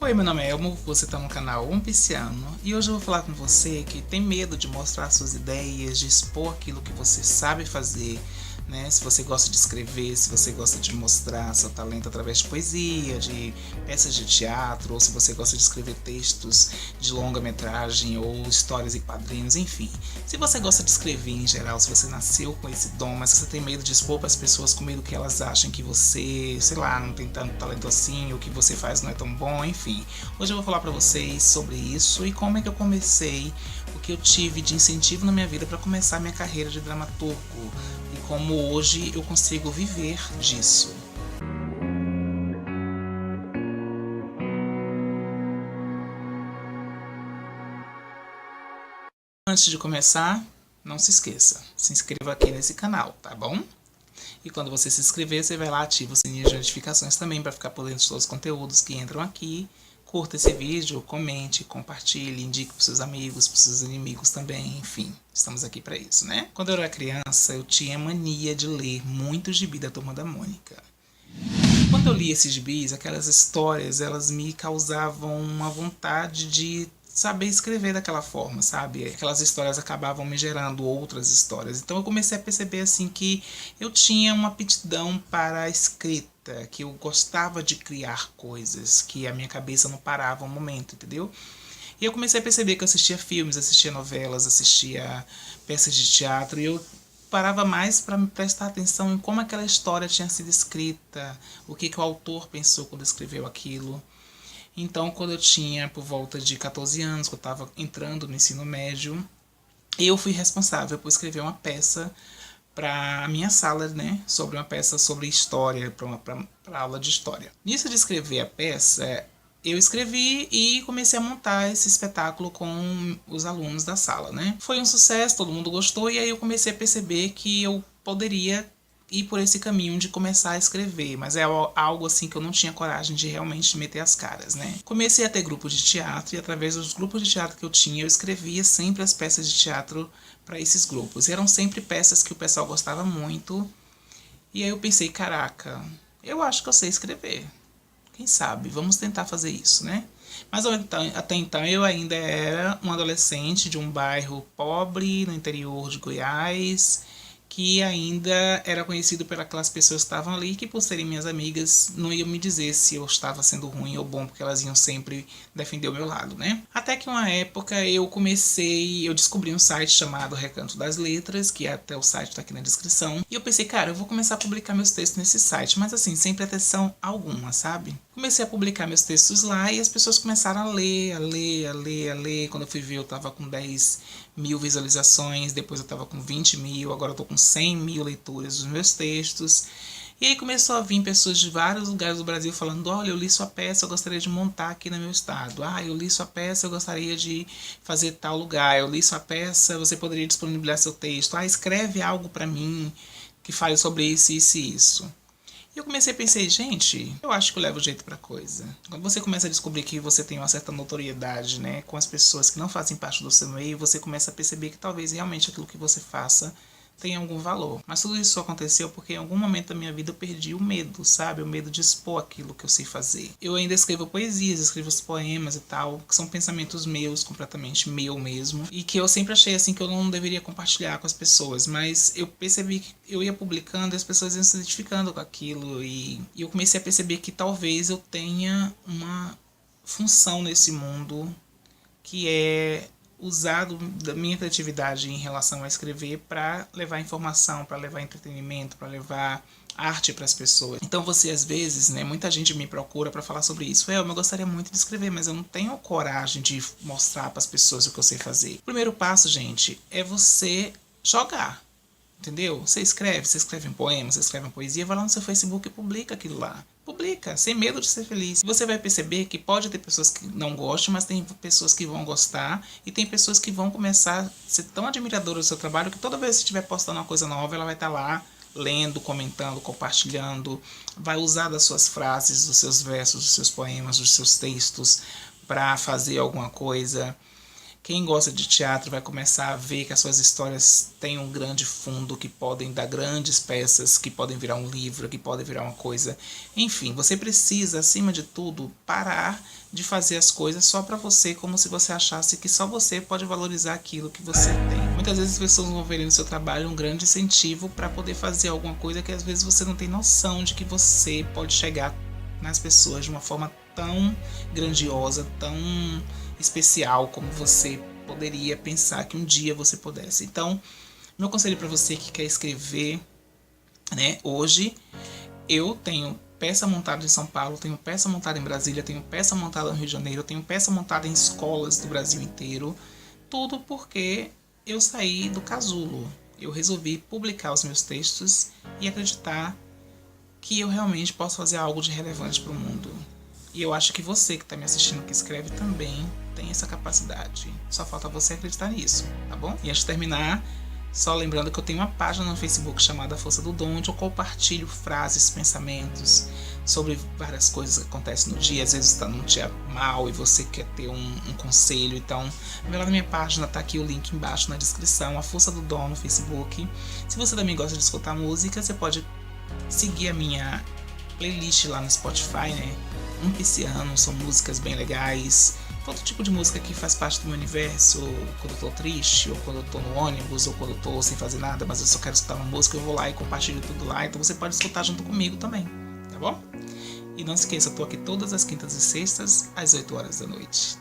Oi, meu nome é Elmo, você está no canal Um Pisciano e hoje eu vou falar com você que tem medo de mostrar suas ideias, de expor aquilo que você sabe fazer, né? Se você gosta de escrever, se você gosta de mostrar seu talento através de poesia, de peças de teatro, ou se você gosta de escrever textos de longa-metragem ou histórias e quadrinhos, enfim. Se você gosta de escrever em geral, se você nasceu com esse dom, mas você tem medo de expor para as pessoas com medo que elas achem que você, sei lá, não tem tanto talento assim, ou que você faz não é tão bom, enfim. Hoje eu vou falar para vocês sobre isso e como é que eu comecei, o que eu tive de incentivo na minha vida para começar minha carreira de dramaturgo e como hoje eu consigo viver disso. Antes de começar, não se esqueça, se inscreva aqui nesse canal, tá bom? E quando você se inscrever, você vai lá, ativa o sininho de notificações também para ficar por dentro de todos os conteúdos que entram aqui. Curta esse vídeo, comente, compartilhe, indique para seus amigos, para seus inimigos também, enfim, estamos aqui para isso, né? Quando eu era criança, eu tinha mania de ler muito gibi da Turma da Mônica. Quando eu li esses gibis, aquelas histórias, elas me causavam uma vontade de saber escrever daquela forma, sabe? Aquelas histórias acabavam me gerando outras histórias. Então eu comecei a perceber assim que eu tinha uma aptidão para a escrita, que eu gostava de criar coisas, que a minha cabeça não parava um momento, entendeu? E eu comecei a perceber que eu assistia filmes, assistia novelas, assistia peças de teatro e eu parava mais para me prestar atenção em como aquela história tinha sido escrita, o que o autor pensou quando escreveu aquilo. Então, quando eu tinha por volta de 14 anos, que eu estava entrando no ensino médio, eu fui responsável por escrever uma peça para a minha sala, né, sobre uma peça sobre história, para aula de história. Nisso de escrever a peça, eu escrevi e comecei a montar esse espetáculo com os alunos da sala, né. Foi um sucesso, todo mundo gostou, e aí eu comecei a perceber que eu poderia ir por esse caminho de começar a escrever, mas é algo assim que eu não tinha coragem de realmente meter as caras, né. Comecei a ter grupos de teatro e através dos grupos de teatro que eu tinha, eu escrevia sempre as peças de teatro para esses grupos. E eram sempre peças que o pessoal gostava muito. E aí eu pensei, caraca, eu acho que eu sei escrever. Quem sabe? Vamos tentar fazer isso, né? Mas até então eu ainda era um adolescente de um bairro pobre no interior de Goiás, que ainda era conhecido pelas pessoas que estavam ali, que por serem minhas amigas não iam me dizer se eu estava sendo ruim ou bom, porque elas iam sempre defender o meu lado, né? Até que uma época eu descobri um site chamado Recanto das Letras, que até o site está aqui na descrição, e eu pensei, cara, eu vou começar a publicar meus textos nesse site, mas assim, sem pretensão alguma, sabe? Comecei a publicar meus textos lá e as pessoas começaram a ler, a ler, a ler, a ler. Quando eu fui ver, eu tava com 10 mil visualizações, depois eu tava com 20 mil, agora eu tô com 100 mil leituras dos meus textos. E aí começou a vir pessoas de vários lugares do Brasil falando, olha, eu li sua peça, eu gostaria de montar aqui no meu estado. Ah, eu li sua peça, eu gostaria de fazer tal lugar. Eu li sua peça, você poderia disponibilizar seu texto. Ah, escreve algo pra mim que fale sobre isso, isso e isso. E eu comecei a pensar, gente, eu acho que eu levo jeito pra coisa. Quando você começa a descobrir que você tem uma certa notoriedade, né, com as pessoas que não fazem parte do seu meio, você começa a perceber que talvez realmente aquilo que você faça tem algum valor. Mas tudo isso aconteceu porque em algum momento da minha vida eu perdi o medo, sabe? O medo de expor aquilo que eu sei fazer. Eu ainda escrevo poesias, escrevo os poemas e tal, que são pensamentos meus, completamente meu mesmo, e que eu sempre achei assim que eu não deveria compartilhar com as pessoas, mas eu percebi que eu ia publicando e as pessoas iam se identificando com aquilo, e eu comecei a perceber que talvez eu tenha uma função nesse mundo que é usado da minha criatividade em relação a escrever para levar informação, para levar entretenimento, para levar arte para as pessoas. Então você às vezes, né, muita gente me procura para falar sobre isso. Eu gostaria muito de escrever, mas eu não tenho coragem de mostrar para as pessoas o que eu sei fazer. O primeiro passo, gente, é você jogar. Entendeu? Você escreve um poema, você escreve uma poesia, vai lá no seu Facebook e publica aquilo lá. Publica, sem medo de ser feliz. Você vai perceber que pode ter pessoas que não gostam, mas tem pessoas que vão gostar e tem pessoas que vão começar a ser tão admiradoras do seu trabalho que toda vez que você estiver postando uma coisa nova, ela vai estar lá lendo, comentando, compartilhando, vai usar das suas frases, dos seus versos, dos seus poemas, dos seus textos para fazer alguma coisa. Quem gosta de teatro vai começar a ver que as suas histórias têm um grande fundo, que podem dar grandes peças, que podem virar um livro, que podem virar uma coisa. Enfim, você precisa, acima de tudo, parar de fazer as coisas só pra você, como se você achasse que só você pode valorizar aquilo que você tem. Muitas vezes as pessoas vão ver no seu trabalho um grande incentivo para poder fazer alguma coisa que às vezes você não tem noção de que você pode chegar nas pessoas de uma forma tão grandiosa, tão especial como você poderia pensar que um dia você pudesse. Então, meu conselho para você que quer escrever, né, hoje eu tenho peça montada em São Paulo, tenho peça montada em Brasília, tenho peça montada no Rio de Janeiro, tenho peça montada em escolas do Brasil inteiro. Tudo porque eu saí do casulo. Eu resolvi publicar os meus textos e acreditar que eu realmente posso fazer algo de relevante para o mundo. E eu acho que você que está me assistindo, que escreve também, tem essa capacidade. Só falta você acreditar nisso, tá bom? E antes de terminar, só lembrando que eu tenho uma página no Facebook chamada Força do Dom, onde eu compartilho frases, pensamentos sobre várias coisas que acontecem no dia. Às vezes está num dia mal e você quer ter um conselho. Então, vai lá na minha página, tá aqui o link embaixo na descrição, a Força do Dom no Facebook. Se você também gosta de escutar música, você pode seguir a minha playlist lá no Spotify, né? Um pisciano, são músicas bem legais. Todo tipo de música que faz parte do meu universo. Quando eu tô triste, ou quando eu tô no ônibus, ou quando eu tô sem fazer nada, mas eu só quero escutar uma música, eu vou lá e compartilho tudo lá. Então você pode escutar junto comigo também, tá bom? E não se esqueça, eu tô aqui todas as quintas e sextas, às 8 horas da noite.